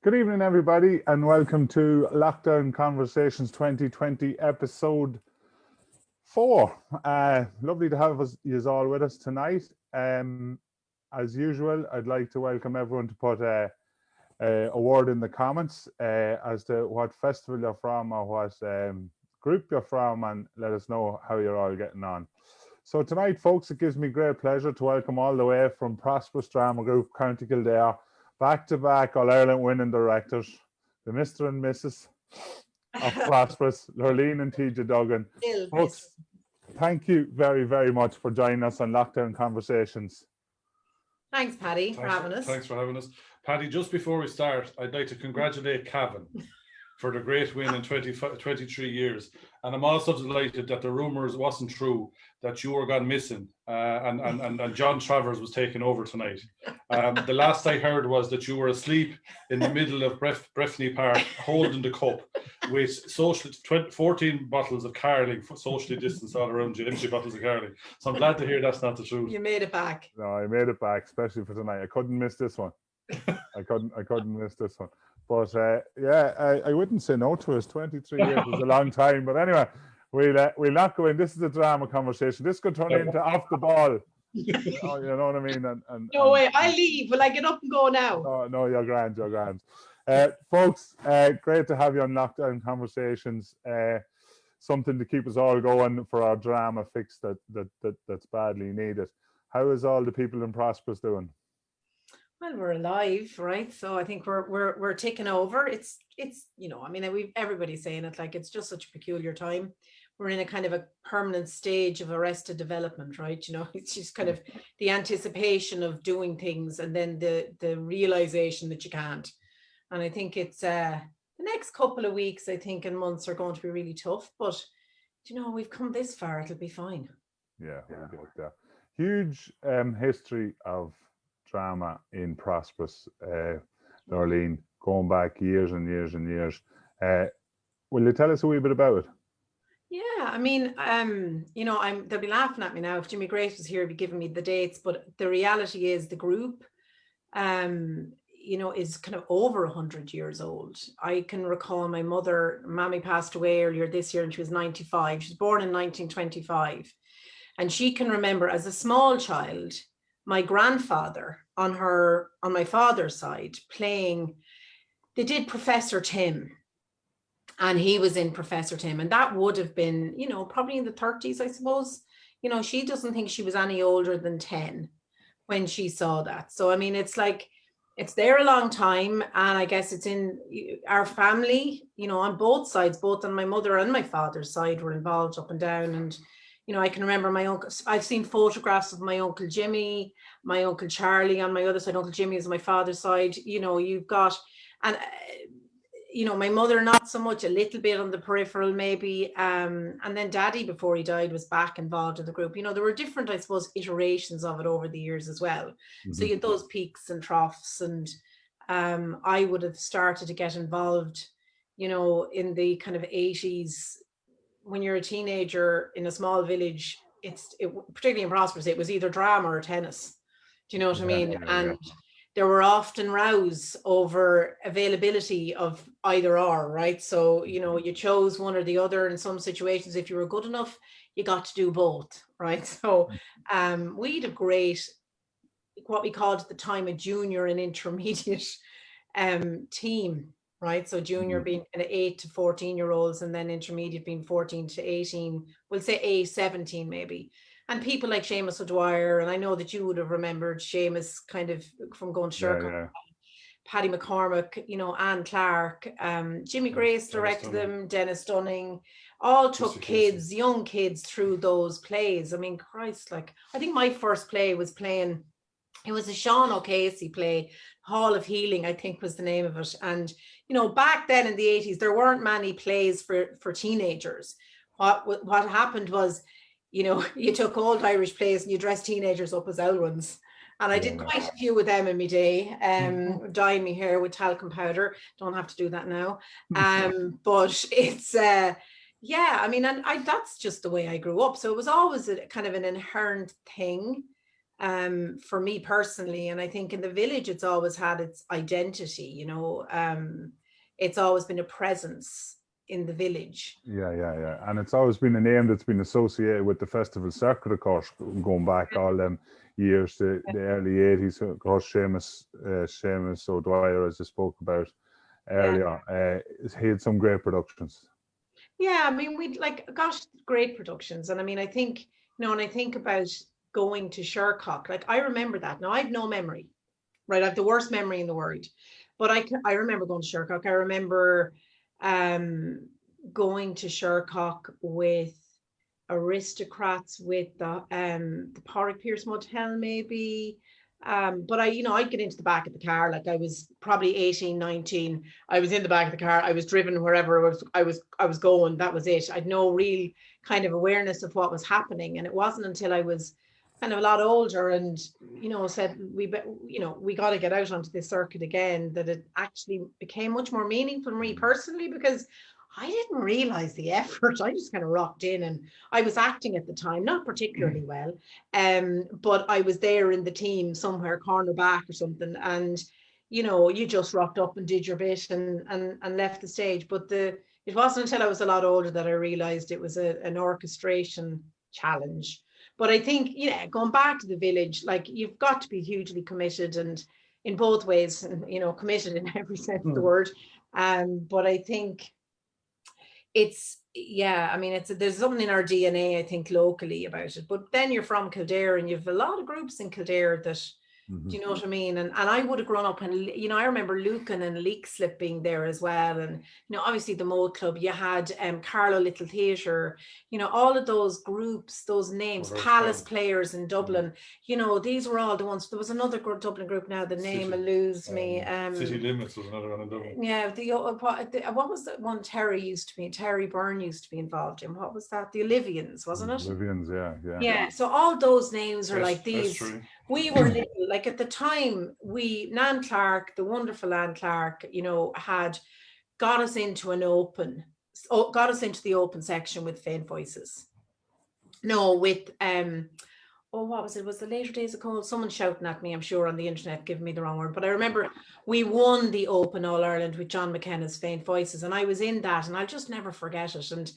Good evening, everybody, and welcome to Lockdown Conversations 2020, episode 4. Lovely to have you all with us tonight. As usual, I'd like to welcome everyone to put a word in the comments as to what festival you're from or what group you're from, and let us know how you're all getting on. So tonight, folks, it gives me great pleasure to welcome all the way from Prosperous Drama Group, County Kildare, back-to-back All-Ireland winning directors, the Mr. and Mrs. of Prosperous, Lurlene and TJ Duggan. Folks, thank you very, very much for joining us on Lockdown Conversations. Thanks, Paddy, for having us. Thanks for having us. Paddy, just before we start, I'd like to congratulate Cavan for the great win in 23 years. And I'm also delighted that the rumours wasn't true, that you were gone missing and John Travers was taking over tonight. The last I heard was that you were asleep in the middle of Breffney Park holding the cup with 14 bottles of Carling socially distanced all around you, empty bottles of Carling. So I'm glad to hear that's not the truth. You made it back. No, I made it back, especially for tonight. I couldn't miss this one. I couldn't miss this one. But I wouldn't say no to us. 23 years is a long time. But anyway, we'll not go in. This is a drama conversation. This could turn into off the ball. You know what I mean? No way. I leave. Will I get up and go now? No, you're grand. You're grand. Folks, great to have you on Lockdown Conversations. Something to keep us all going for our drama fix that's badly needed. How is all the people in Prosperous doing? Well, we're alive, right? So I think we're taking over. It's I mean, everybody's saying it, like, it's just such a peculiar time. We're in a kind of a permanent stage of arrested development, right? You know, it's just kind of the anticipation of doing things and then the realization that you can't. And I think it's the next couple of weeks, I think, and months are going to be really tough. But we've come this far; it'll be fine. Yeah. Huge history of drama in Prosperous, Lurlene, going back years and years and years. Will you tell us a wee bit about it? Yeah, I mean, they'll be laughing at me now. If Jimmy Grace was here, he'd be giving me the dates. But the reality is the group, is kind of over 100 years old. I can recall my mother, Mammy passed away earlier this year and she was 95. She was born in 1925. And she can remember as a small child, my grandfather on my father's side playing, they did Professor Tim. And he was in Professor Tim. And that would have been, probably in the 30s, I suppose. She doesn't think she was any older than 10 when she saw that. So, I mean, it's like, it's there a long time. And I guess it's in our family, on both sides, both on my mother and my father's side were involved up and down. And, I can remember my uncle, I've seen photographs of my Uncle Jimmy, my Uncle Charlie on my other side. Uncle Jimmy is on my father's side. You've got, and my mother, not so much, a little bit on the peripheral maybe. And then Daddy, before he died, was back involved in the group. There were different, I suppose, iterations of it over the years as well. Mm-hmm. So you had those peaks and troughs. And I would have started to get involved, in the kind of 80s. When you're a teenager in a small village, particularly in Prosperous, it was either drama or tennis. Do you know what I mean? And there were often rows over availability of either or, right? So, you chose one or the other. In some situations, if you were good enough, you got to do both, right? So we had a great, what we called at the time, a junior and intermediate team, right? So junior being an 8 to 14-year-olds, and then intermediate being 14 to 18, we'll say 17 maybe. And people like Seamus O'Dwyer, and I know that you would have remembered Seamus kind of from going to Shercock, Paddy McCormick, Anne Clark, Jimmy Grace directed them, Dennis Dunning, all took kids, young kids through those plays. I mean, Christ, I think my first play was it was a Sean O'Casey play, Hall of Healing, I think was the name of it. And, back then in the 80s, there weren't many plays for teenagers. What happened was, you took old Irish plays and you dressed teenagers up as Elrons. And I did quite a few with them in my day, dyeing my hair with talcum powder. Don't have to do that now. But it's, I mean, and that's just the way I grew up. So it was always a kind of an inherent thing. for me personally. And I think in the village, it's always had its identity, you know, it's always been a presence in the village. Yeah. And it's always been a name that's been associated with the festival circuit, of course, going back all them years, the early 80s. Of course, Seamus O'Dwyer, as I spoke about earlier, he had some great productions. Yeah, I mean, we'd like, gosh, great productions. And I mean, I think, you know, when I think about going to Shercock, like I remember that. Now, I have no memory, right? I have the worst memory in the world. But I remember going to Shercock. I remember going to Shercock with aristocrats, with the Porrick Pierce Motel, maybe. But I'd get into the back of the car, like I was probably 18, 19. I was in the back of the car. I was driven wherever I was going. That was it. I'd no real kind of awareness of what was happening. And it wasn't until I was kind of a lot older and, you know, said we got to get out onto this circuit again, that it actually became much more meaningful for me personally, because I didn't realize the effort. I just kind of rocked in, and I was acting at the time, not particularly well, but I was there in the team somewhere, cornerback or something, and you know, you just rocked up and did your bit and left the stage. But it wasn't until I was a lot older that I realized it was an orchestration challenge. But I think, yeah, going back to the village, like you've got to be hugely committed, and in both ways, and you know, committed in every sense of the word. But I think it's, yeah, I mean, there's something in our DNA, I think, locally about it. But then you're from Kildare, and you've a lot of groups in Kildare that, do you know what I mean? And I would have grown up, and you know, I remember Lucan and Leixlip being there as well. And you know, obviously the Mold Club, you had Carlow Little Theatre, you know, all of those groups, those names, Palace Players in Dublin, you know, these were all the ones. There was another Dublin group, now the name eludes me. City Limits was another one in Dublin. Yeah, what was that one Terry Byrne used to be involved in? What was that? The Olivians, wasn't it? Olivians, yeah. Yeah, so all those names are like these. True. We were little, like at the time, Nan Clark, the wonderful Nan Clark, you know, had got us into the open section with Faint Voices. No, with what was it? Was the Later Days of Cold? Someone shouting at me, I'm sure, on the internet, giving me the wrong word. But I remember we won the Open All Ireland with John McKenna's Faint Voices, and I was in that, and I'll just never forget it. And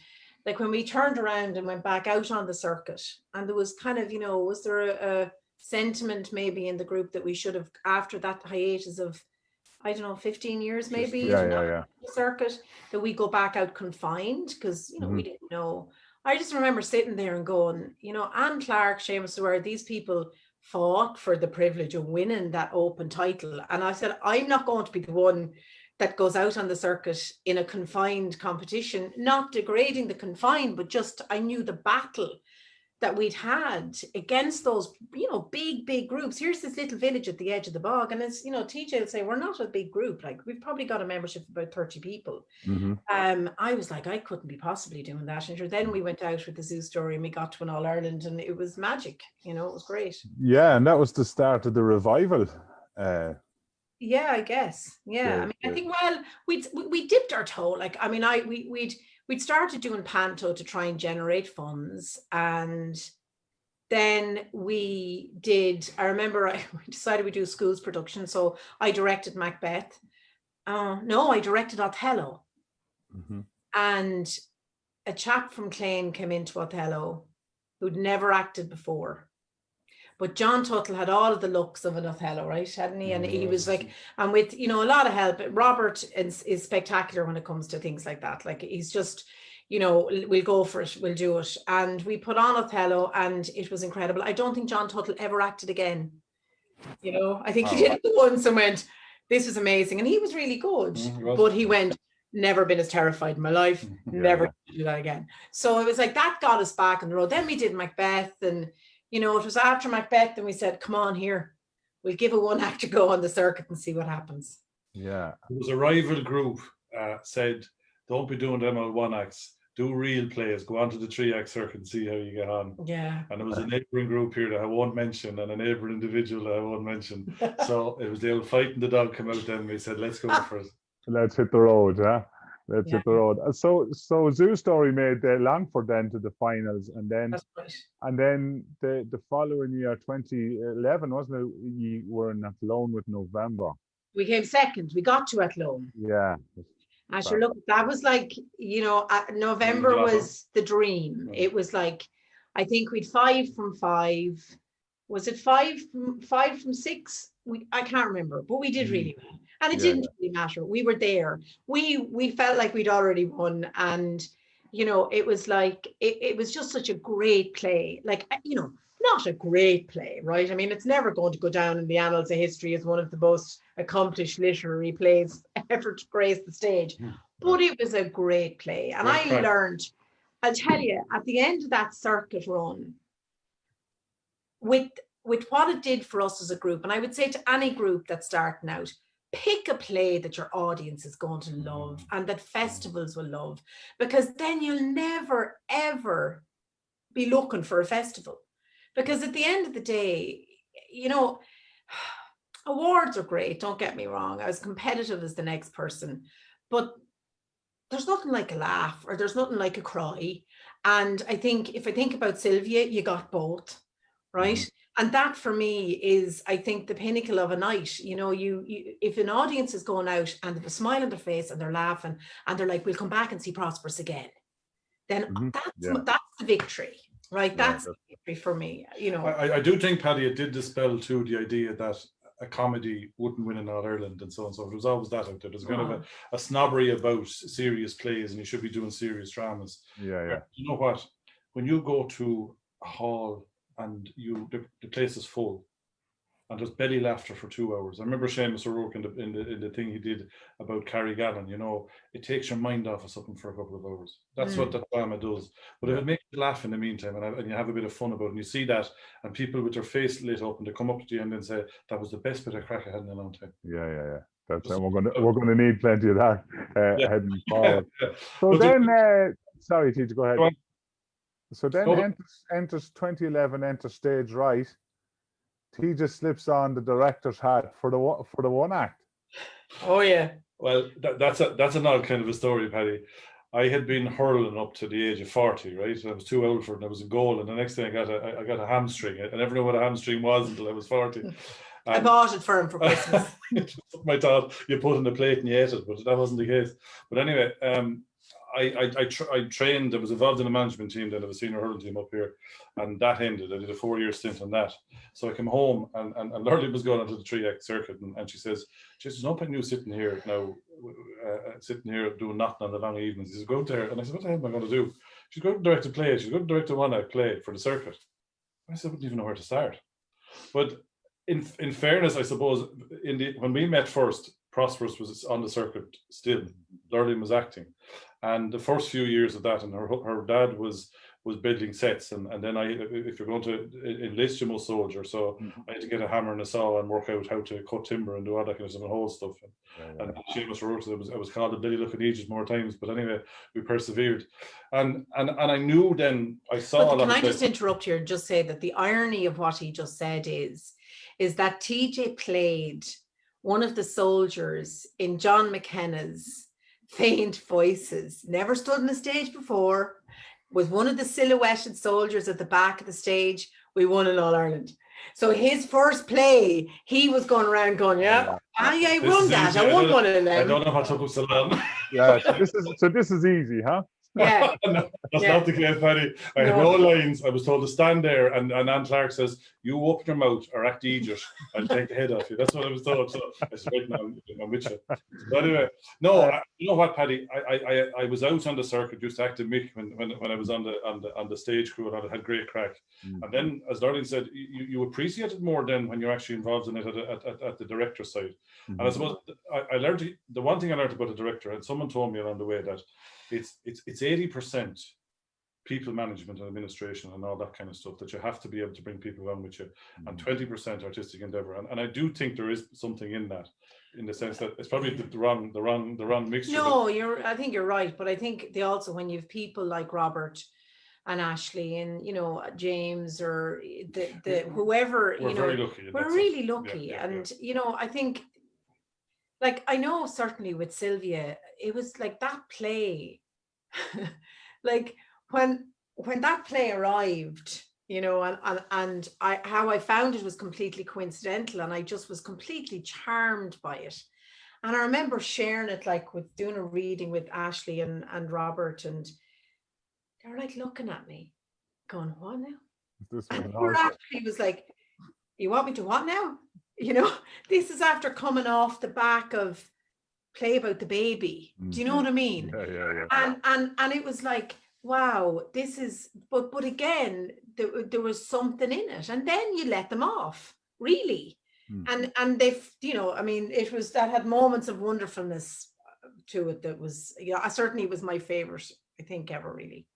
like when we turned around and went back out on the circuit, and there was kind of, you know, was there a sentiment maybe in the group that we should have, after that hiatus of, I don't know, 15 years maybe, yeah. The circuit, that we go back out confined, because, you know, we didn't know. I just remember sitting there and going, you know, Anne Clark, Seamus O'Dwyer, these people fought for the privilege of winning that open title. And I said, I'm not going to be the one that goes out on the circuit in a confined competition, not degrading the confined, but just, I knew the battle that we'd had against those, you know, big groups. Here's this little village at the edge of the bog, and it's, you know, TJ would say, we're not a big group, like we've probably got a membership of about 30 people. I was like, I couldn't be possibly doing that. And then we went out with the Zoo Story, and we got to an All Ireland, and it was magic, you know, it was great. Yeah, and that was the start of the revival. Yeah, I guess. Yeah, I mean, I think, well, we dipped our toe. Like, I mean, we'd started doing Panto to try and generate funds, and then we did, I remember we decided we'd do a schools production, so I directed Macbeth. No, I directed Othello. And a chap from Clane came into Othello who'd never acted before. But John Tuttle had all of the looks of an Othello, right? Hadn't he? And he was like, and with, you know, a lot of help. Robert is spectacular when it comes to things like that. Like, he's just, you know, we'll go for it, we'll do it. And we put on Othello, and it was incredible. I don't think John Tuttle ever acted again. You know, I think he did it once and went, this was amazing. And he was really good. But he went, never been as terrified in my life, never do that again. So it was like, that got us back on the road. Then we did Macbeth, and you know, it was after Macbeth, and we said, come on here, we'll give a one act a go on the circuit and see what happens. Yeah. There was a rival group said, don't be doing them on one acts, do real plays, go on to the 3-act circuit and see how you get on. Yeah. And there was a neighbouring group here that I won't mention, and a neighbouring individual that I won't mention. So it was the old Fighting the Dog come out then, we said, let's go for it. Let's hit the road, huh? Let's hit the road. So Zoo Story made Longford then to the finals, and then That's right. and then the following year, 2011, wasn't it? You were in Athlone with November. We came second. We got to Athlone. Yeah. And sure, look, that was like, you know, November was the dream. It was like, I think we'd 5 from 5. Was it 5 from 6? I can't remember, but we did really well. And it didn't really matter. We were there. We felt like we'd already won. And, you know, it was like, it was just such a great play. Like, you know, not a great play, right? I mean, it's never going to go down in the annals of history as one of the most accomplished literary plays ever to grace the stage. But it was a great play. And I learned, I'll tell you, at the end of that circuit run, with what it did for us as a group, and I would say to any group that's starting out, pick a play that your audience is going to love and that festivals will love, because then you'll never, ever be looking for a festival. Because at the end of the day, you know, awards are great, don't get me wrong. I was competitive as the next person, but there's nothing like a laugh, or there's nothing like a cry. And I think if I think about Sylvia, you got both, right? And that for me is, I think, the pinnacle of a night. You know, you if an audience is going out and they have a smile on their face and they're laughing and they're like, we'll come back and see Prosperous again, then that's the victory, right? That's the victory for me, you know. I do think, Paddy, it did dispel too the idea that a comedy wouldn't win in Ireland and so on. So there was always that out there. There's kind of a snobbery about serious plays, and you should be doing serious dramas. You know what? When you go to a hall and the place is full and there's belly laughter for 2 hours. I remember Seamus O'Rourke in the thing he did about Carrigallen, you know, it takes your mind off of something for a couple of hours. That's what that drama does. But if it makes you laugh in the meantime, and you have a bit of fun about it, and you see that, and people with their face lit up, and they come up to the end and say, that was the best bit of crack I had in a long time. That's it. We're gonna need plenty of that heading forward. So then, sorry, TJ, go ahead. So then enters 2011, enters stage right. He just slips on the director's hat for the one act. Oh yeah. Well, that's an odd kind of a story, Paddy. I had been hurling up to the age of 40, right? I was too old for it, and I was a goal. And the next thing I got a hamstring. I never knew what a hamstring was until I was 40. I bought it for him for Christmas. I thought you put it in the plate and you ate it, but that wasn't the case. But anyway, I trained. I was involved in a management team then of a senior hurling team up here, and that ended. I did a 4-year stint on that. So I came home, and Lurlene was going onto the 3-act circuit, and she says, "There's no point in you sitting here now, sitting here doing nothing on the long evenings." She says, "Go out there." And I said, "What the hell am I going to do?" She's going to direct a play. She's going to direct a one-act play for the circuit. I said, "I wouldn't even know where to start." But in fairness, I suppose, when we met first, Prosperous was on the circuit still. Lurlene was acting. And the first few years of that, and her dad was building sets, and then if you're going to enlist, you must soldier. So I had to get a hammer and a saw and work out how to cut timber and do all that kind of stuff and whole stuff. And Seamus O'Rourke, I was called a bloody looking Aegis more times, but anyway, we persevered. And I knew then, I saw. But can I just interrupt here and just say that the irony of what he just said is that TJ played one of the soldiers in John McKenna's Faint Voices, never stood on the stage before, was one of the silhouetted soldiers at the back of the stage. We won in All Ireland. So his first play, he was going around going, I won that. I won one of them. I don't know what took us so long. So this is easy, huh? Yeah. No, that's not the case, Paddy. I had no lines. I was told to stand there, and Anne Clark says, "You open your mouth or act Aegis, I'll take the head off you." That's what I was told. So I said, "Right now, I'm with you." But anyway, you know what, Paddy? I was out on the circuit, used to act in Mick when I was on the stage crew, and I had great crack. And then, as Lurlene said, you appreciate it more than when you're actually involved in it at the director side. And I suppose I learned the one thing I learned about the director, and someone told me along the way that it's 80% people management and administration and all that kind of stuff, that you have to be able to bring people along with you, and 20% artistic endeavor. And I do think there is something in that, in the sense that it's probably the wrong mixture. No, I think you're right, but I think they also, when you have people like Robert and Ashley and James or the whoever, we're very lucky. We're really lucky, and I think like, I know certainly with Sylvia, it was like that play, like when that play arrived, you know, and how I found it was completely coincidental, and I just was completely charmed by it. And I remember sharing it, like with doing a reading with Ashley and Robert, and they were like looking at me, going, "What now?" This And one poor also. Ashley was like, "You want me to what now?" You know, this is after coming off the back of Play About the Baby. Do you know what I mean? Yeah. And it was like, wow, this is, but again, there was something in it, and then you let them off, really. And they've, you know, I mean, it was, that had moments of wonderfulness to it. That was, you know, certainly was my favorite, I think, ever, really.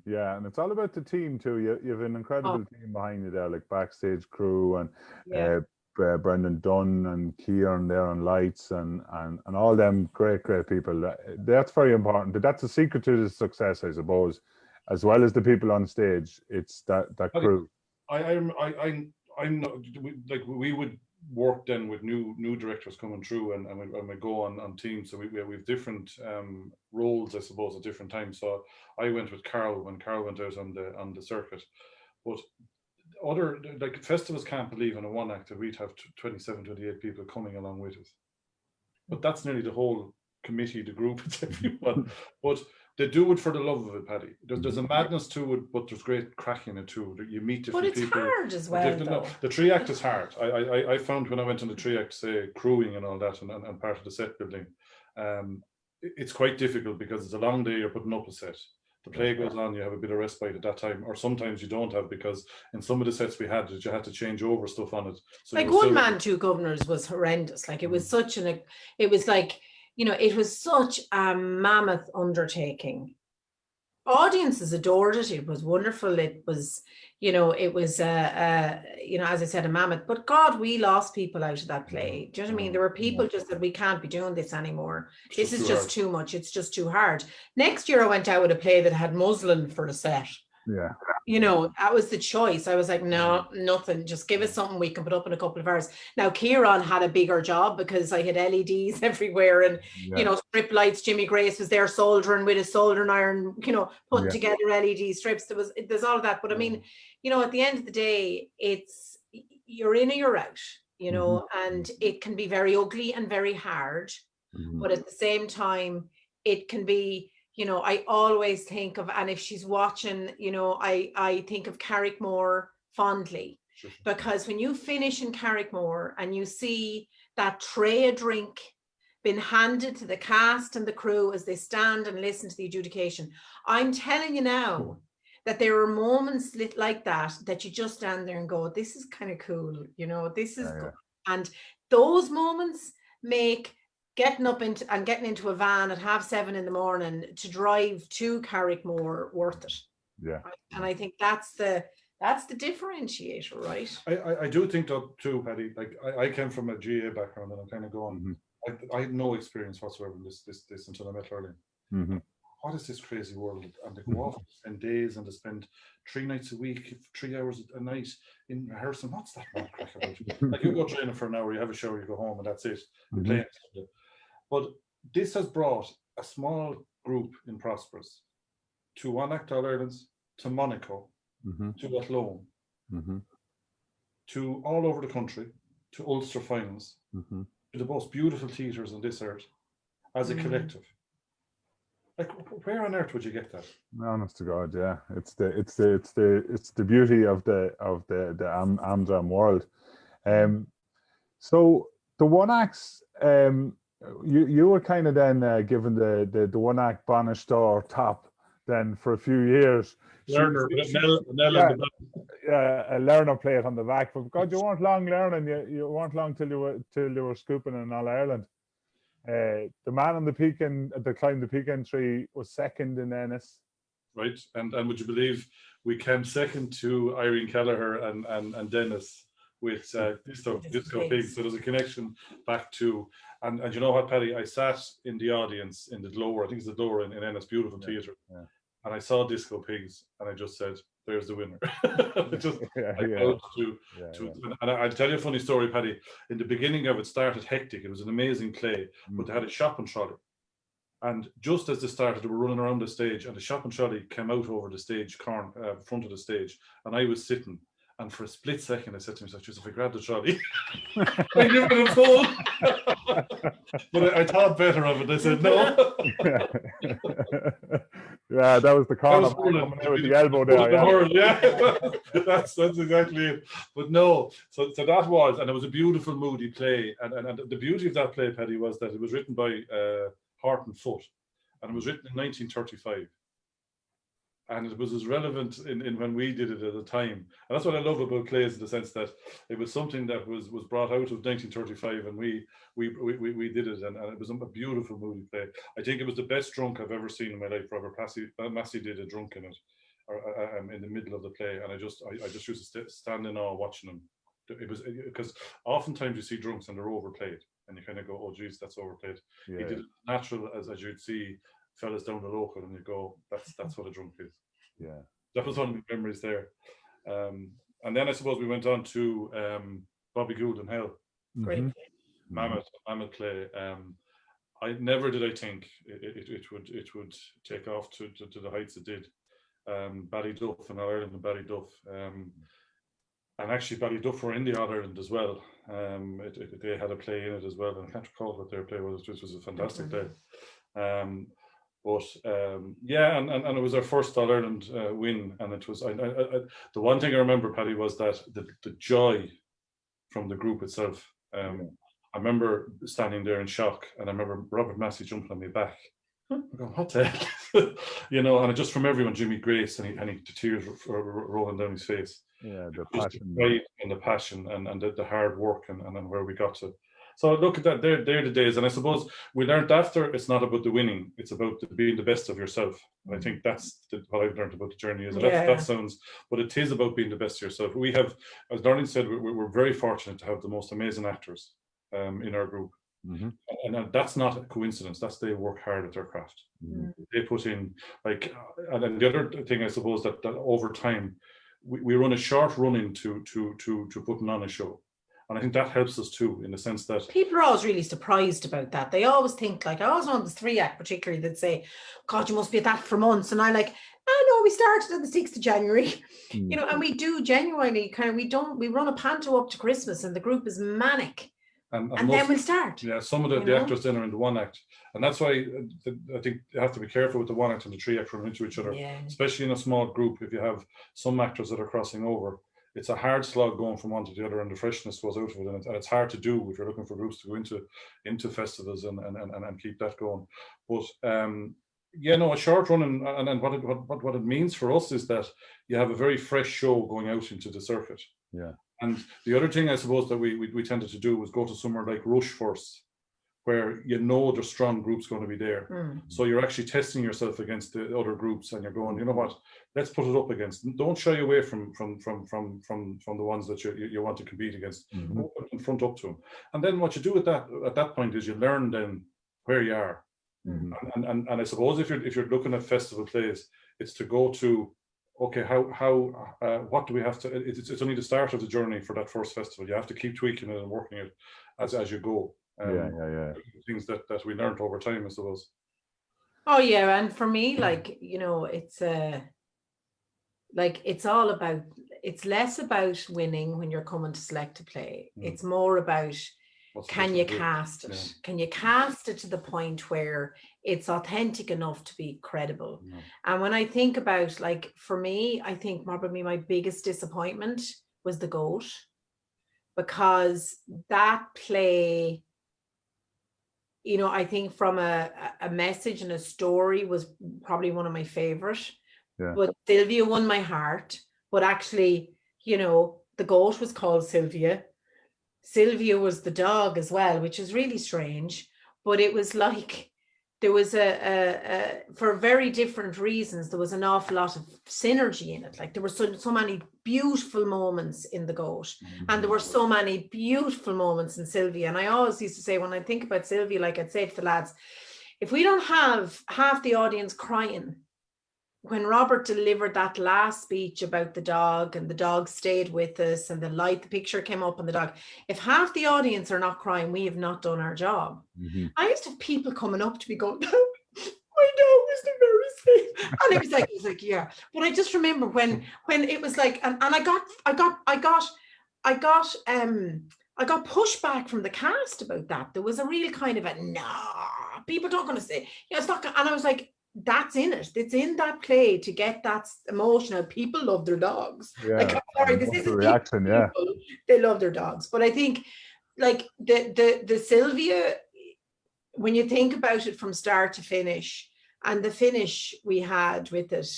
Yeah, and it's all about the team too. You have an incredible team behind you there, like backstage crew and Yeah. Brendan Dunn and Kieran there on lights and all them great people. That's very important. But that's the secret to the success, I suppose, as well as the people on stage. It's that crew. I'm not, like, we would work then with new directors coming through, and we go on teams, so we have different roles, I suppose, at different times. So I went with Carl when Carl went out on the circuit, but other, like, festivals can't believe in a one act that we'd have 27, 28 people coming along with us, but that's nearly the whole committee, the group, it's everyone. But they do it for the love of it, Paddy. There's a madness to it, but there's great crack in it too. You meet different people. But it's hard as well, though. The three act is hard. I found when I went on the three act, say, crewing and all that, and part of the set building, it's quite difficult because it's a long day. You're putting up a set. The play goes on, you have a bit of respite at that time, or sometimes you don't have, because in some of the sets we had, you had to change over stuff on it. So like One Man, Two Governors was horrendous. Like, it was such it was like, you know, it was such a mammoth undertaking. Audiences adored it. It was wonderful. It was, you know, it was, you know, as I said, a mammoth. But God, we lost people out of that play. Do you know what I mean? There were people just that we can't be doing this anymore. This is just too much. It's just too hard. Next year, I went out with a play that had muslin for the set. Yeah. You know, that was the choice. I was like, no, nothing. Just give us something we can put up in a couple of hours. Now, Kieran had a bigger job because I had LEDs everywhere, and, you know, strip lights. Jimmy Grace was there soldering with a soldering iron, you know, putting together LED strips. There's all of that. But I mean, you know, at the end of the day, it's, you're in or you're out, you know, and it can be very ugly and very hard. But at the same time, it can be, you know, I always think of, and if she's watching, you know, I think of Carrickmore fondly, because when you finish in Carrickmore and you see that tray of drink been handed to the cast and the crew as they stand and listen to the adjudication, I'm telling you now that there are moments like that you just stand there and go, this is kind of cool, you know, this is good. And those moments make getting into a van at 7:30 in the morning to drive to Carrickmore worth it. Yeah. And I think that's the differentiator, right? I do think that too, Paddy. Like, I came from a GA background, and I'm kind of going, I had no experience whatsoever in this until I met Lurlene. What is this crazy world? And they go off and spend days, and they spend 3 nights a week, 3 hours a night in rehearsing. What's that mad crack about? Like, you go training for an hour, you have a shower, you go home, and that's it. You play. But this has brought a small group in Prosperous to Oneact All-Ireland, to Monaco, to Athlone, to all over the country, to Ulster finals, to the most beautiful theatres on this earth, as a collective. Like, where on earth would you get that? Honest to God, yeah. It's the beauty of the Amdram world. So the one acts, you were kind of then given the one act Banish Door top then for a few years. Learner, a learner plate on the back. But God, you weren't long learning. You weren't long till you were scooping in All Ireland. The man on the peak that climbed the peak tree was second in Ennis. Right, and would you believe we came second to Irene Kelleher and Dennis with Disco Pig. So there's a connection back to, and you know what, Paddy, I sat in the audience in the lower, I think it's the lower in Ennis, beautiful theatre. and I saw Disco Pigs, and I just said, "There's the winner." And I'll tell you a funny story, Paddy. In the beginning of it, started hectic. It was an amazing play, but they had a shopping trolley. And just as they started, they were running around the stage, and the shopping trolley came out over the stage, front of the stage, and I was sitting. And for a split second, I said to myself, "If I grab the trolley, I give it a pull." But I thought better of it. I said, "No." Yeah, that was the corner coming out with the elbow there. Yeah, that's exactly it. But no, so that was, and it was a beautiful, moody play. And the beauty of that play, Paddy, was that it was written by Horton Foote, and it was written in 1935. And it was as relevant in when we did it at the time. And that's what I love about plays, in the sense that it was something that was brought out of 1935, and we did it, and it was a beautiful movie play. I think it was the best drunk I've ever seen in my life. Robert Massey did a drunk in it, in the middle of the play, and I just used to stand in awe watching him. It was because oftentimes you see drunks and they're overplayed, and you kind of go, "Oh geez, that's overplayed." Yeah. He did it natural, as you'd see fellas down the local, and you go, that's what a drunk is. Yeah, that was one of my memories there. And then I suppose we went on to Bobby Gould in Hell. Great. Mammoth play. I never did I think it would take off to the heights it did. Ballyduff in Ireland, and Ballyduff, and actually Ballyduff were in the All-Ireland as well. They had a play in it as well, and I can't recall what their play was, which was a fantastic play. But yeah, and it was our first All-Ireland win, and it was the one thing I remember, Paddy, was that the joy from the group itself. I remember standing there in shock, and I remember Robert Massey jumping on my back. I'm going, "What the heck?" And just from everyone, Jimmy Grace, and the tears rolling down his face. Yeah, the passion, and the passion, and the hard work, and where we got to. So look at that. They're the days, and I suppose we learned after, it's not about the winning; it's about being the best of yourself. And I think that's what I've learned about the journey. That sounds, but it is about being the best of yourself. We have, as Lurlene said, we're very fortunate to have the most amazing actors in our group, and that's not a coincidence. That's they work hard at their craft. They put in and then the other thing, I suppose, that over time we run a short run into putting on a show. And I think that helps us too, in the sense that people are always really surprised about that. They always think, I always know the 3-act particularly, that say, "God, you must be at that for months." And I no, we started on the 6th of January, and we do genuinely we run a panto up to Christmas, and the group is manic. And then we'll start. Yeah, some of the actors then are in the 1-act. And that's why I think you have to be careful with the 1-act and the 3-act running into each other, especially in a small group. If you have some actors that are crossing over, it's a hard slog going from one to the other, and the freshness goes out of it, and it's hard to do if you're looking for groups to go into festivals and keep that going. But a short run, and what it means for us is that you have a very fresh show going out into the circuit. Yeah. And the other thing I suppose that we tended to do was go to somewhere like Rush first, where there's strong groups going to be there. So you're actually testing yourself against the other groups, and you're going, you know what, let's put it up against. Don't shy away from the ones that you want to compete against. In front up to them. And then what you do at that point is you learn then where you are. And I suppose if you're looking at festival plays, it's to go to, okay, what do we have to? It's only the start of the journey for that first festival. You have to keep tweaking it and working it as you go. Things that we learned over time, I suppose. Oh yeah, and for me, it's all about. It's less about winning when you're coming to select a play. It's more about can you cast it? Yeah. Can you cast it to the point where it's authentic enough to be credible? And when I think about, for me, I think probably my biggest disappointment was The Goat, because that play, I think from a message and a story was probably one of my favorite. Yeah. But Sylvia won my heart. But actually, The Goat was called Sylvia. Sylvia was the dog as well, which is really strange. But it was there was for very different reasons, there was an awful lot of synergy in it. There were so many beautiful moments in The Goat, and there were so many beautiful moments in Sylvia. And I always used to say, when I think about Sylvia, I'd say to the lads, if we don't have half the audience crying when Robert delivered that last speech about the dog, and the dog stayed with us, and the picture came up on the dog, if half the audience are not crying, we have not done our job. I used to have people coming up to me going, my dog was very safe, and it was like, yeah. But I just remember when it was like, and I got pushback from the cast about that. There was a real kind of people don't going to say, it's not. And I was like, that's in it. It's in that play to get that emotional. People love their dogs. Yeah. Like, I'm sorry, this isn't reaction. people, they love their dogs. But I think, like the Sylvia, when you think about it from start to finish, and the finish we had with it,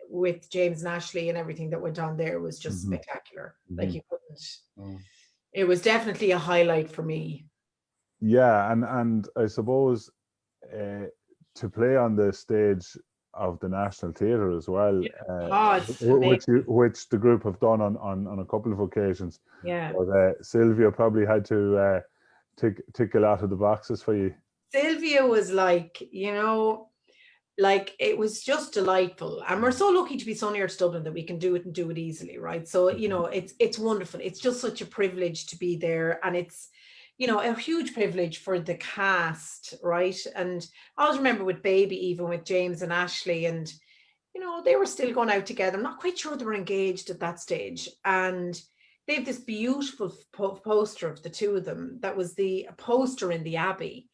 with James and Ashley and everything that went on there was just spectacular. Like, you couldn't. It was definitely a highlight for me. Yeah, and I suppose to play on the stage of the National Theatre as well, which the group have done on a couple of occasions. Yeah. But Sylvia probably had to tick a lot of the boxes for you. Sylvia was like, like, it was just delightful, and we're so lucky to be so near to Dublin that we can do it easily, right? So it's wonderful. It's just such a privilege to be there, and it's a huge privilege for the cast, right? And I always remember with Baby, even with James and Ashley, and they were still going out together. I'm not quite sure they were engaged at that stage, and they have this beautiful poster of the two of them. That was the poster in the Abbey.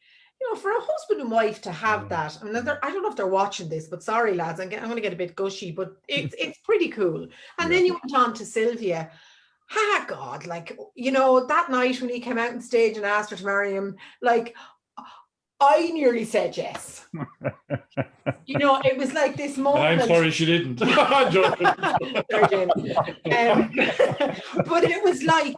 For a husband and wife to have that, I mean, I don't know if they're watching this, but sorry, lads, I'm going to get a bit gushy, but it's pretty cool. And then you went on to Sylvia. God, like, that night when he came out on stage and asked her to marry him, like, I nearly said yes. It was like this moment. And I'm sorry she didn't. I'm joking. Sorry, Jane. But it was like,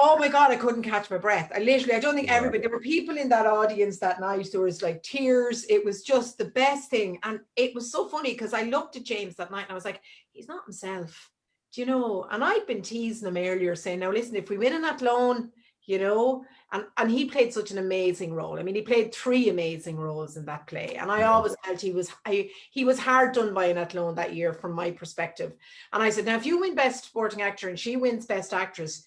oh my God, I couldn't catch my breath. I don't think everybody, there were people in that audience that night. There was like tears. It was just the best thing. And it was so funny because I looked at James that night and I was like, he's not himself, and I'd been teasing him earlier saying, now listen, if we win in Athlone, and he played such an amazing role. I mean, he played 3 amazing roles in that play. And I always felt he was hard done by an Athlone that year from my perspective. And I said, now if you win Best Supporting Actor and she wins Best Actress,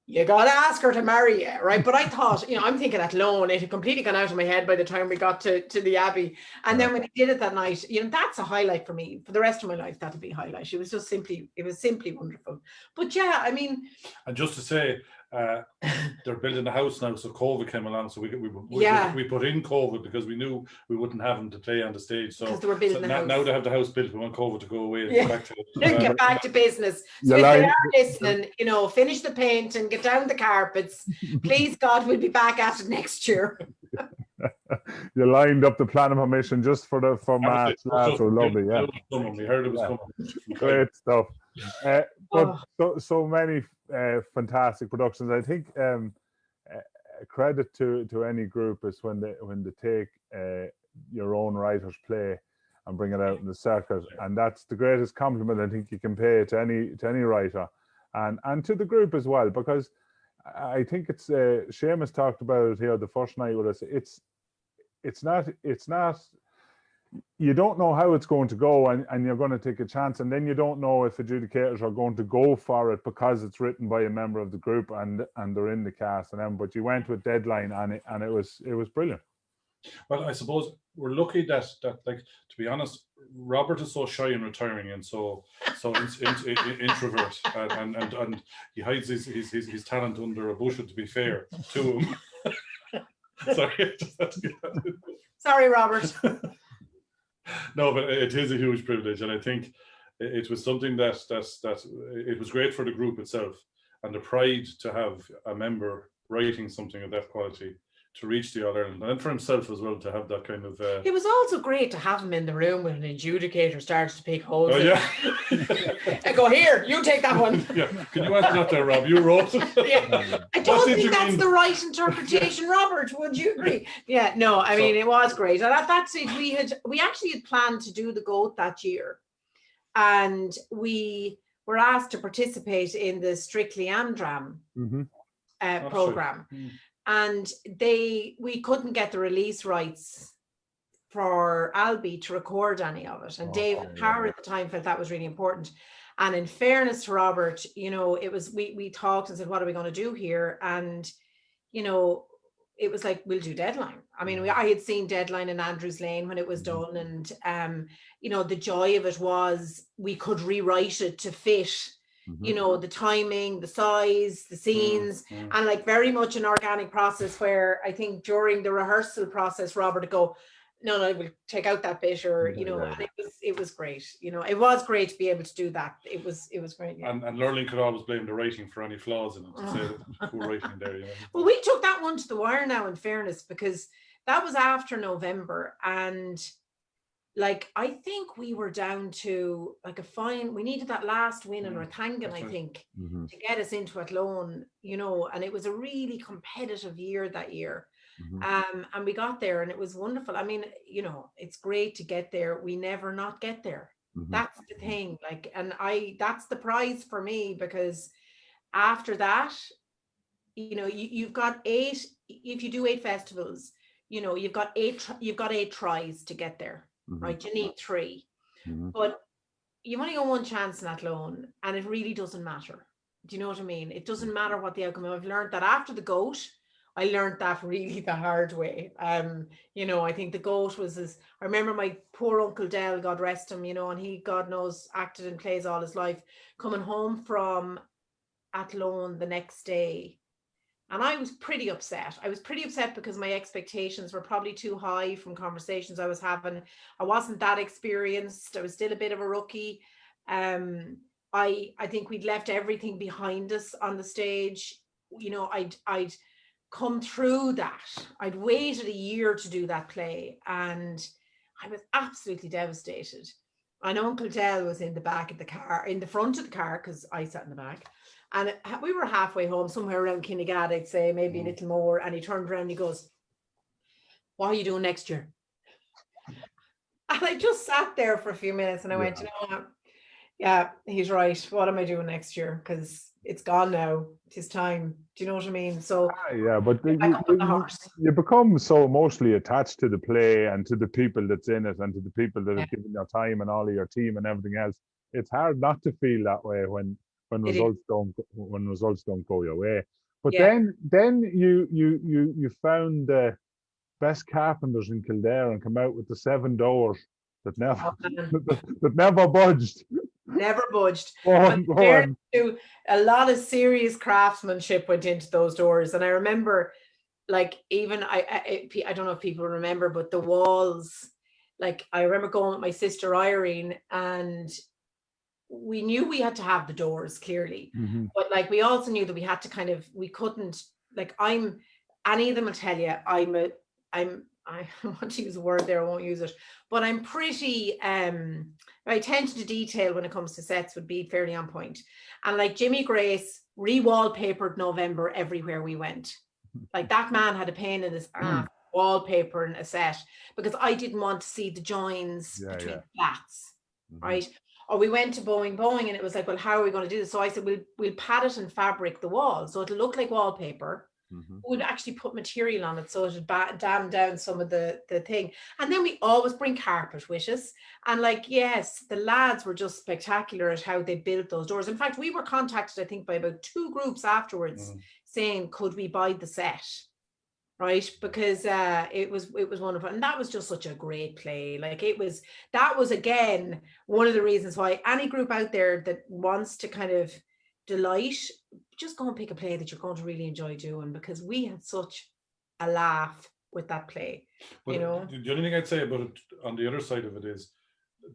you got to ask her to marry you, right? But I thought, I'm thinking Athlone, it had completely gone out of my head by the time we got to the Abbey. And then when he did it that night, that's a highlight for me. For the rest of my life, that'll be a highlight. It was simply wonderful. But yeah, I mean. And just to say, they're building a house now, so COVID came along, so we put in COVID because we knew we wouldn't have them to play on the stage. So, they were building the house. Now they have the house built. We want COVID to go away and get back to get back to business. So if they are listening, finish the paint and get down the carpets. Please God, we'll be back at it next year. You lined up the planning permission just for March. That's so lovely. Yeah, we heard it was coming. Great stuff. But so many fantastic productions. I think credit to any group is when they take your own writer's play and bring it out in the circuit, and that's the greatest compliment I think you can pay to any writer, and to the group as well, because I think it's Seamus talked about it here the first night with us. It's not. You don't know how it's going to go, and you're going to take a chance, and then you don't know if adjudicators are going to go for it because it's written by a member of the group and they're in the cast and them. But you went with deadline, and it was brilliant. Well, I suppose we're lucky that like, to be honest, Robert is so shy and retiring and so introvert, and he hides his talent under a bushel, to be fair to him. Sorry, just had to get that in. Sorry, Robert. No, but it is a huge privilege, and I think it was something that it was great for the group itself, and the pride to have a member writing something of that quality to reach the All-Ireland, and for himself as well to have that kind of. It was also great to have him in the room when an adjudicator starts to pick holes. Oh yeah. I go, here, you take that one. Yeah, can you answer that there, Rob? You wrote it. Yeah. I don't think that's the right interpretation, Robert. Would you agree? Yeah, no, I mean, it was great. And at that stage, we actually had planned to do the GOAT that year, and we were asked to participate in the Strictly Amdram program. And we couldn't get the release rights for Albie to record any of it. And David Power at the time felt that was really important. And in fairness to Robert, you know, it was, we talked and said, what are we going to do here? And, you know, it was like, we'll do Deadline. I mean, I had seen Deadline in Andrews Lane when it was done. And, you know, the joy of it was we could rewrite it to fit, you know, the timing, the size, the scenes, and like very much an organic process where I think during the rehearsal process, Robert would go, no, we'll take out that bit, or, you know, and it was great. You know, it was great to be able to do that. It was great. Yeah. And Lurlene could always blame the writing for any flaws in it, to say that poor writing there, you know. Well, we took that one to the wire now, in fairness, because that was after November, and like I think we were down to like we needed that last win in Rathangan, I think, to get us into Athlone, you know, and it was a really competitive year that year. And we got there and it was wonderful. I mean, you know, it's great to get there. We never not get there. That's the thing. Like, and that's the prize for me, because after that, you know, you've got 8, if you do 8 festivals, you know, you've got 8 tries to get there, right? You need 3, but you've only got one chance in Athlone, and it really doesn't matter. Do you know what I mean? It doesn't matter what the outcome is. I've learned that after the GOAT. I learned that really the hard way. You know, I think the GOAT was I remember my poor Uncle Del, God rest him, you know, and he, God knows, acted and plays all his life, coming home from Athlone the next day. And I was pretty upset. I was pretty upset because my expectations were probably too high from conversations I was having. I wasn't that experienced. I was still a bit of a rookie. I think we'd left everything behind us on the stage. You know, I'd come through that. I'd waited a year to do that play, and I was absolutely devastated. And Uncle Del was in the back of the car, in the front of the car, because I sat in the back, and we were halfway home, somewhere around Kinnegad, I'd say, maybe a little more. And he turned around and he goes, "What are you doing next year?" And I just sat there for a few minutes and I went, you know what? Yeah, he's right. What am I doing next year? Because it's gone now. It's time. Do you know what I mean? So but you become so emotionally attached to the play and to the people that's in it and to the people that have given your time and all of your team and everything else. It's hard not to feel that way when results don't go your way. But then you found the best carpenters in Kildare and come out with the 7 doors that never budged. Never budged. A lot of serious craftsmanship went into those doors. And I remember, like, even I don't know if people remember, but the walls, like, I remember going with my sister Irene, and we knew we had to have the doors clearly, but like we also knew that we had to we couldn't, like, any of them will tell you I want to use a word there, I won't use it, but I'm pretty, my attention to detail when it comes to sets would be fairly on point. And like Jimmy Grace re-wallpapered November everywhere we went. Like, that man had a pain in his ass wallpapering a set, because I didn't want to see the joins between flats, right? Or we went to Boeing, and it was like, well, how are we going to do this? So I said, we'll pad it and fabric the wall, so it'll look like wallpaper. We'd actually put material on it so it would dam down some of the thing. And then we always bring carpet with us. And like, yes, the lads were just spectacular at how they built those doors. In fact, we were contacted, I think, by about 2 groups afterwards saying, could we buy the set? Right, because it was wonderful, and that was just such a great play. Like, that was again one of the reasons why any group out there that wants to kind of delight, just go and pick a play that you're going to really enjoy doing, because we had such a laugh with that play. But you know, the only thing I'd say about it on the other side of it is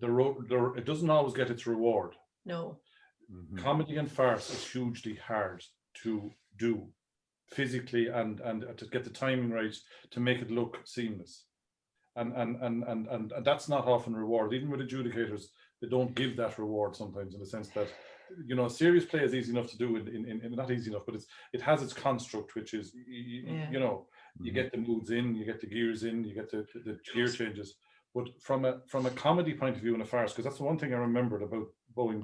it doesn't always get its reward. No. Comedy and farce is hugely hard to do physically and to get the timing right to make it look seamless, and that's not often rewarded. Even with adjudicators, they don't give that reward sometimes, in the sense that, you know, serious play is easy enough to do in not easy enough, but it has its construct, which is you know, you get the moods in, you get the gears in, you get the gear changes. But from a comedy point of view in a farce, because that's the one thing I remembered about Boeing,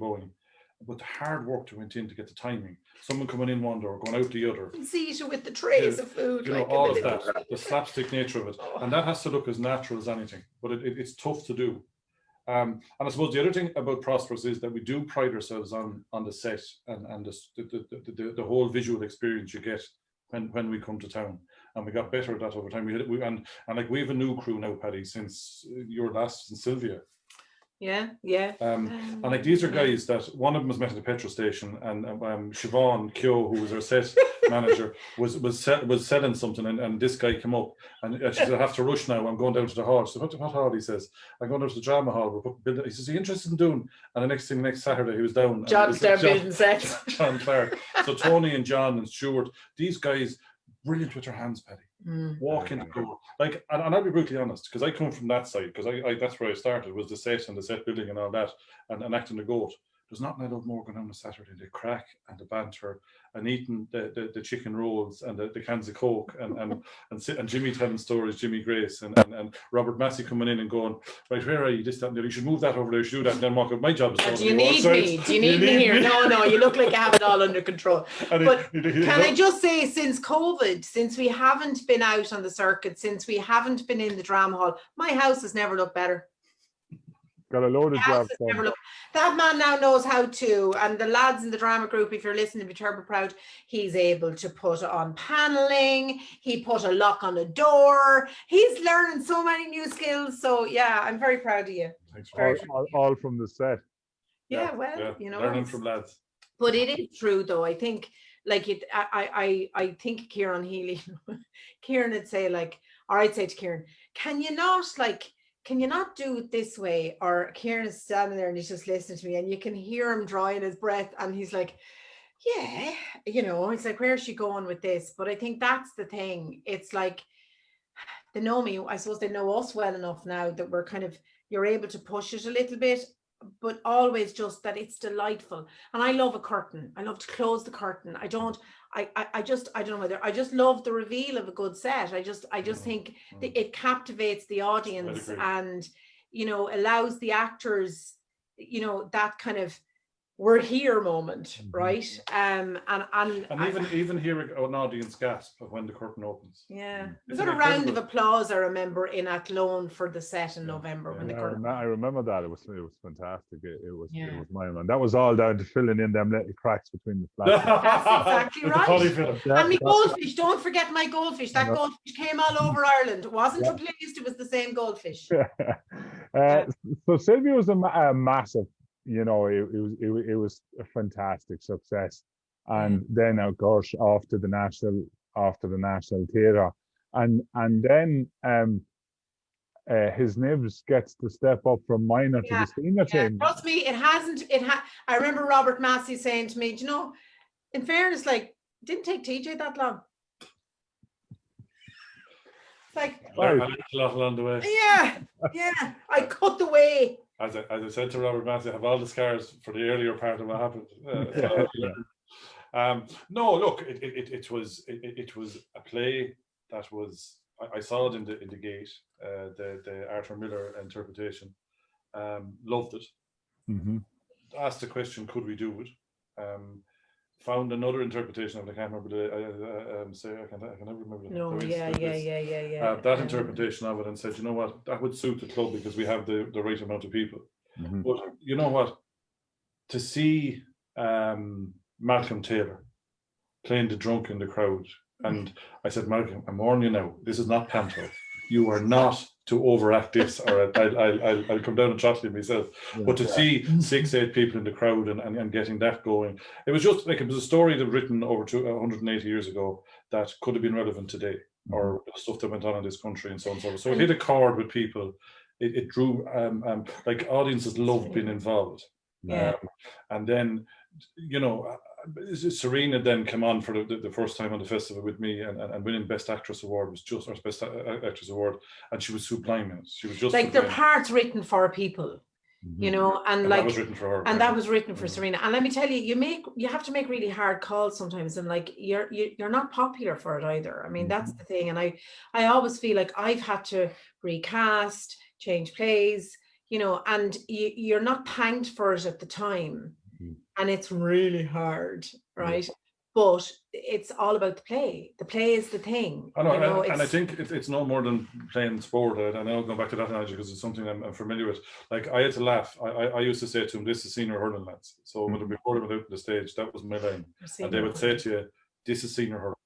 but the hard work that went in to get the timing, someone coming in one door, going out the other. Zita with the trays of food. You know, like all of that, the slapstick nature of it. And that has to look as natural as anything, but it's tough to do. And I suppose the other thing about Prosperous is that we do pride ourselves on the set and the whole visual experience you get when we come to town. And we got better at that over time. And like we have a new crew now, Paddy, since your last, since Sylvia. Yeah. And like these are guys that one of them was met at the petrol station, and Siobhan Kyo, who was our set manager, was selling something, and this guy came up and she said, I have to rush now, I'm going down to the hall. So what hall? He says, I'm going down to the drama hall. He says, are you interested in doing? And the next Saturday he was down. John's there building sets. John Clark. So Tony and John and Stuart, these guys, brilliant with their hands, Paddy. Walk in the door. Like, and I'll be brutally honest, because I come from that side, because I that's where I started, was the set and the set building and all that, and acting the goat. There's nothing I love more going on a Saturday, the crack and the banter and eating the chicken rolls and the cans of Coke and Jimmy telling stories, Jimmy Grace and Robert Massey coming in and going, right, where are you? This, that, and the other. You should move that over there, you should do that, and then walk up. My job is do you need me? Do you need me here? No, you look like you have it all under control. But can I just say, since COVID, since we haven't been out on the circuit, since we haven't been in the drama hall, my house has never looked better. Got a load of jobs done. That man now knows how to, and the lads in the drama group, if you're listening to be turbo proud, he's able to put on paneling, he put a lock on a door, he's learning so many new skills. So yeah, I'm very proud of you. Thanks. All from the set. Yeah, well, you know, learning from lads. But it is true though. I think like it, I think Kieran Healy, Kieran would say like, or I'd say to Kieran, can you not do it this way? Or Kieran is standing there and he's just listening to me, and you can hear him drawing his breath, and he's like, yeah, you know, it's like, where's she going with this? But I think that's the thing. It's like, they know me, I suppose they know us well enough now that we're kind of, you're able to push it a little bit, but always just that it's delightful. And I love a curtain. I love to close the curtain. I don't know whether, I just love the reveal of a good set. I just think that it captivates the audience and, you know, allows the actors, you know, that kind of we're here moment, right? And even hearing an audience gasp when the curtain opens. Yeah, we got a round of applause, I remember, in Athlone for the set in November when the curtain. I remember that. It was fantastic. It was my man. That was all down to filling in them little cracks between the flags. That's exactly right. And my goldfish, don't forget my goldfish. That goldfish came all over Ireland. It wasn't replaced, it was the same goldfish. So Sylvia was a massive, you know, it was a fantastic success, and then of course after the National Theatre, and then his Nibs gets to step up from minor to the senior team. Trust me, I remember Robert Massey saying to me, do you know, in fairness, like, it didn't take TJ that long. Like, a lot along the way. Yeah, I cut the way. As I said to Robert Massey, I have all the scars for the earlier part of what happened. No, look, it was a play that was. I saw it in the gate, the Arthur Miller interpretation. Loved it. Mm-hmm. Asked the question, could we do it? Found another interpretation of it. I can't remember I can never remember. No, yeah. That interpretation of it, and said, you know what, that would suit the club because we have the right amount of people. Mm-hmm. But you know what, to see Malcolm Taylor playing the drunk in the crowd, and I said, Malcolm, I'm warning you now, this is not panto. You are not to overact this, or I'll come down and trust you myself. But to see 6-8 people in the crowd and getting that going, it was just like, it was a story that written over 180 years ago that could have been relevant today, or stuff that went on in this country and so on and so forth. So it hit a chord with people. It drew, like, audiences loved being involved. And then, you know, Serena then came on for the first time on the festival with me, and winning Best Actress Award was just, or Best Actress Award, and she was sublime in it. She was just like the parts written for people, you know, and like that was written for her, and that was written for Serena. And let me tell you, you have to make really hard calls sometimes, and like you're not popular for it either. I mean, that's the thing, and I always feel like I've had to recast, change plays, you know, and you're not thanked for it at the time. and it's really hard, right? But it's all about the play. The play is the thing. I know, you know, and I think it's no more than playing sport. And I'll go back to that analogy because it's something I'm familiar with. Like, I had to laugh. I used to say to them, "This is senior hurling, lads." So when before they went out on the stage, that was my line, and they would say to you, "This is senior hurling."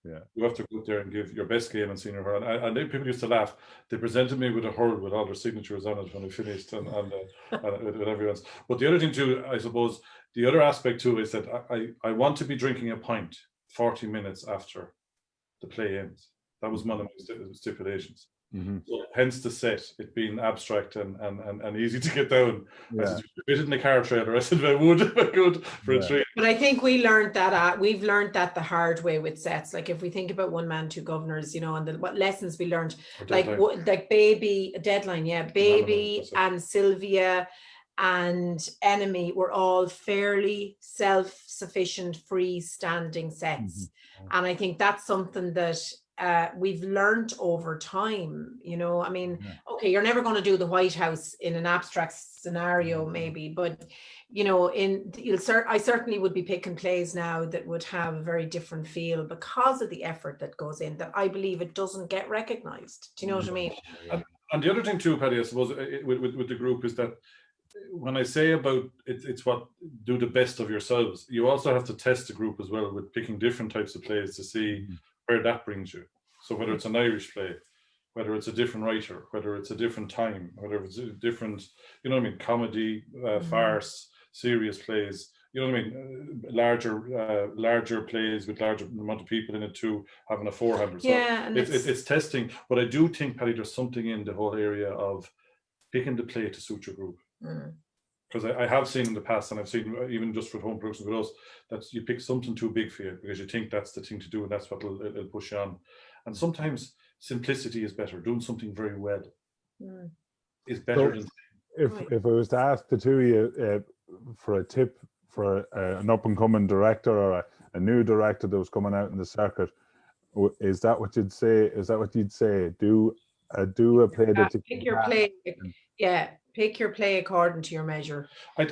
Yeah. You have to go out there and give your best game in senior hurling. And then people used to laugh. They presented me with a hurl with all their signatures on it when I finished, and with everyone's. But the other thing too, I suppose, the other aspect too is that I want to be drinking a pint 40 minutes after the play ends. That was one of my stipulations. So hence the set, it being abstract and easy to get down. I said, fit it in the car trailer. I said, I would if I could for a treat. But I think we learned that we've learned that the hard way with sets. Like, if we think about One Man, Two Governors, you know, and what lessons we learned, like Baby, Deadline, Baby and Sylvia and Enemy were all fairly self-sufficient, freestanding sets. And I think that's something that we've learned over time, you know. I mean, okay, you're never going to do the White House in an abstract scenario, maybe, but you know, I certainly would be picking plays now that would have a very different feel because of the effort that goes in, that I believe it doesn't get recognized. Do you know what I mean? And the other thing too, Paddy, I suppose, with the group is that when I say about it's what do the best of yourselves, you also have to test the group as well with picking different types of plays to see where that brings you. So whether it's an Irish play, whether it's a different writer, whether it's a different time, whether it's a different, you know what I mean, comedy, farce, serious plays, you know what I mean, larger plays with larger amount of people in it too, having a 400. So it's testing. But I do think, Paddy, there's something in the whole area of picking the play to suit your group. Because I have seen in the past, and I've seen even just for home productions with us, that you pick something too big for you because you think that's the thing to do and that's what it'll push you on. And sometimes simplicity is better. Doing something very well is better. So if I was to ask the two of you for a tip for an up-and-coming director or a new director that was coming out in the circuit, is that what you'd say? Is that what you'd say? Do a play that you pick your play. Pick your play according to your measure. Do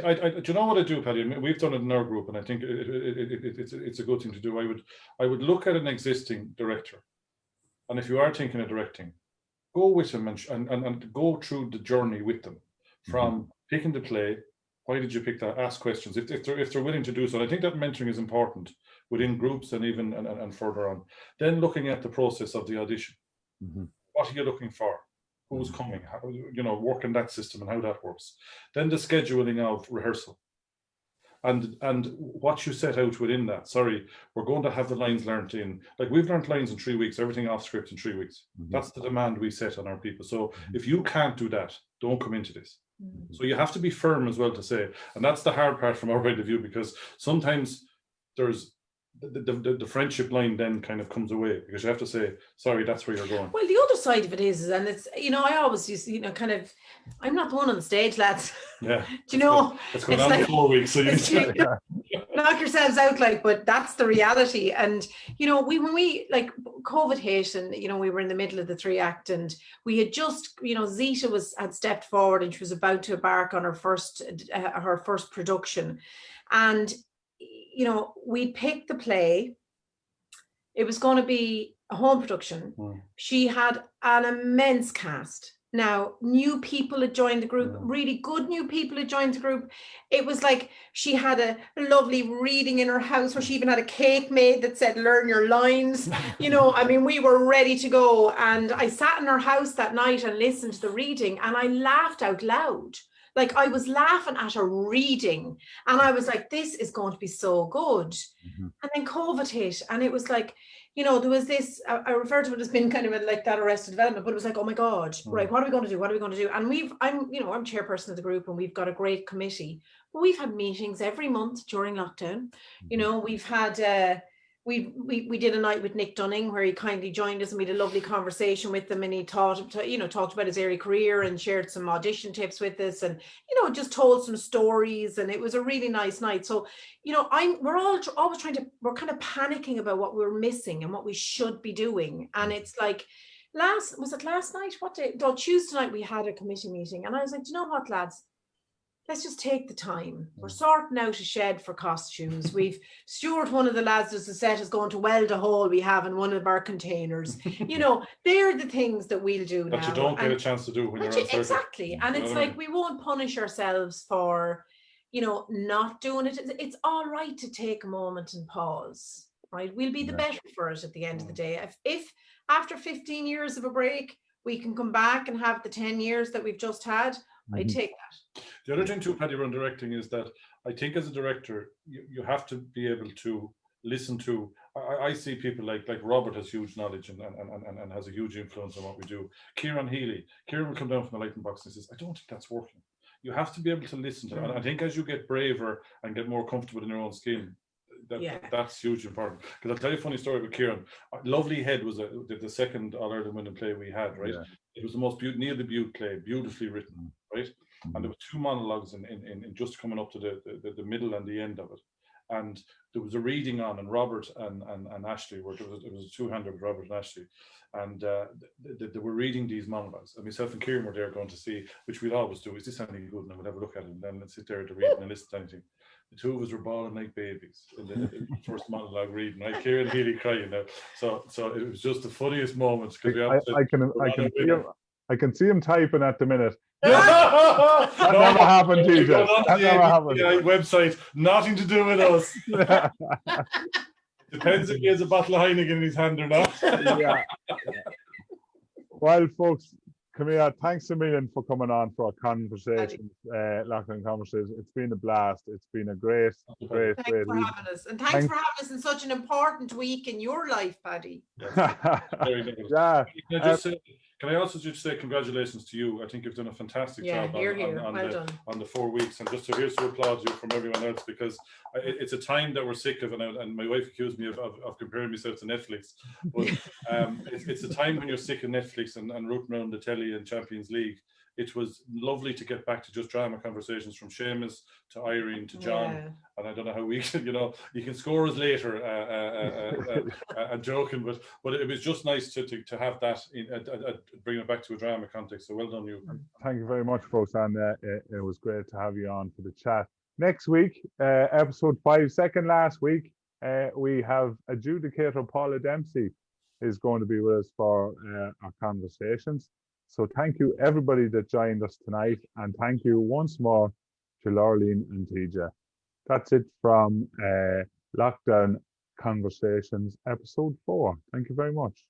you know what I do, Paddy? We've done it in our group, and I think it's a good thing to do. I would look at an existing director, and if you are thinking of directing, go with them and go through the journey with them, from picking the play. Why did you pick that? Ask questions if they're willing to do so. And I think that mentoring is important within groups and even and further on. Then looking at the process of the audition. What are you looking for? Who's coming? How, you know, working that system and how that works. Then the scheduling of rehearsal, and what you set out within that. Sorry, we're going to have the lines learned in. Like, we've learned lines in 3 weeks. Everything off script in 3 weeks. That's the demand we set on our people. So if you can't do that, don't come into this. So you have to be firm as well to say, and that's the hard part from our point of view, because sometimes there's the friendship line then kind of comes away because you have to say, sorry, that's where you're going. Well, the other side of it is, and it's, you know, I always used to, you know, kind of, I'm not the one on the stage, lads. Yeah. Do you know? It's going on like, 4 weeks, so you knock yourselves out, like, but that's the reality. And, you know, when we, like, COVID hit, and, you know, we were in the middle of the 3-act, and we had just, you know, Zita had stepped forward and she was about to embark on her first production. And, you know, we picked the play. It was going to be a home production. She had an immense cast. Now, new people had joined the group, really good new people had joined the group. It was like she had a lovely reading in her house where she even had a cake made that said, learn your lines. You know, I mean, we were ready to go. And I sat in her house that night and listened to the reading, and I laughed out loud. Like, I was laughing at her reading, and I was like, this is going to be so good. And then COVID hit, and it was like, you know, there was this, I refer to it as being kind of like that Arrested Development, but it was like, oh my God, right, what are we going to do? What are we going to do? And I'm chairperson of the group, and we've got a great committee, but we've had meetings every month during lockdown. You know, we've had, we did a night with Nick Dunning where he kindly joined us, and we had a lovely conversation with him, and he talked about his early career and shared some audition tips with us, and, you know, just told some stories, and it was a really nice night. So, you know, we're always we're kind of panicking about what we're missing and what we should be doing. And it's like, last night? What day? No, Tuesday night we had a committee meeting, and I was like, do you know what, lads? let's just take the time. We're sorting out a shed for costumes. Stuart, one of the lads does the set, is going to weld a hole we have in one of our containers. They're the things that we'll do now. That you don't get a chance to do when you're on circuit. Exactly. And it's like, we won't punish ourselves for, not doing it. It's all right to take a moment and pause, right? We'll be the better for it at the end of the day. If after 15 years of a break, we can come back and have the 10 years that we've just had, I take that. The other thing too, Paddy, around directing is that I think as a director, you have to be able to listen to. I see people like Robert has huge knowledge and has a huge influence on what we do. Kieran Healy will come down from the lighting box and says, I don't think that's working. You have to be able to listen to it. And I think as you get braver and get more comfortable in your own skin, that's hugely important. Because I'll tell you a funny story with Kieran. Lovely Head was the second All-Ireland winning play we had, right? Yeah. It was the most Neil the Butte play, beautifully written, right? And there were two monologues in just coming up to the middle and the end of it. And there was a reading on, and Robert and Ashley it was a two-hander with Robert and Ashley, and they were reading these monologues, and myself and Kieran were there going to see, which we'd always do, is this anything good? And I would have a look at it, and then let's sit there to read and listen to anything. The two of us were bawling like babies in the first monologue reading, right? Kieran really crying now. So it was just the funniest moments, because I can see him typing at the minute. That never happened, TJ. That never happened. Website, nothing to do with us. Depends if he has a bottle of Heineken in his hand or not. Yeah. Well, folks, Camilla, thanks a million for coming on for our conversations, Lockdown Conversations. It's been a blast. It's been a great. Thanks for having us. And thanks for having us in such an important week in your life, Paddy. Very good. Yeah. Can I also just say congratulations to you? I think you've done a fantastic job on the 4 weeks, and just here's to applaud you from everyone else, because it's a time that we're sick of, and my wife accused me of comparing myself to Netflix, but it's a time when you're sick of Netflix and rooting around the telly and Champions League. It was lovely to get back to just drama conversations, from Seamus to Irene to John, and I don't know how we can, you can score us later. I'm joking, but it was just nice to have that, bring it back to a drama context. So well done, you. Thank you very much, folks, and it was great to have you on for the chat. Next week, episode 5, second last week, we have adjudicator Paula Dempsey is going to be with us for our conversations. So thank you everybody that joined us tonight, and thank you once more to Lurlene and TJ. That's it from Lockdown Conversations episode 4. Thank you very much.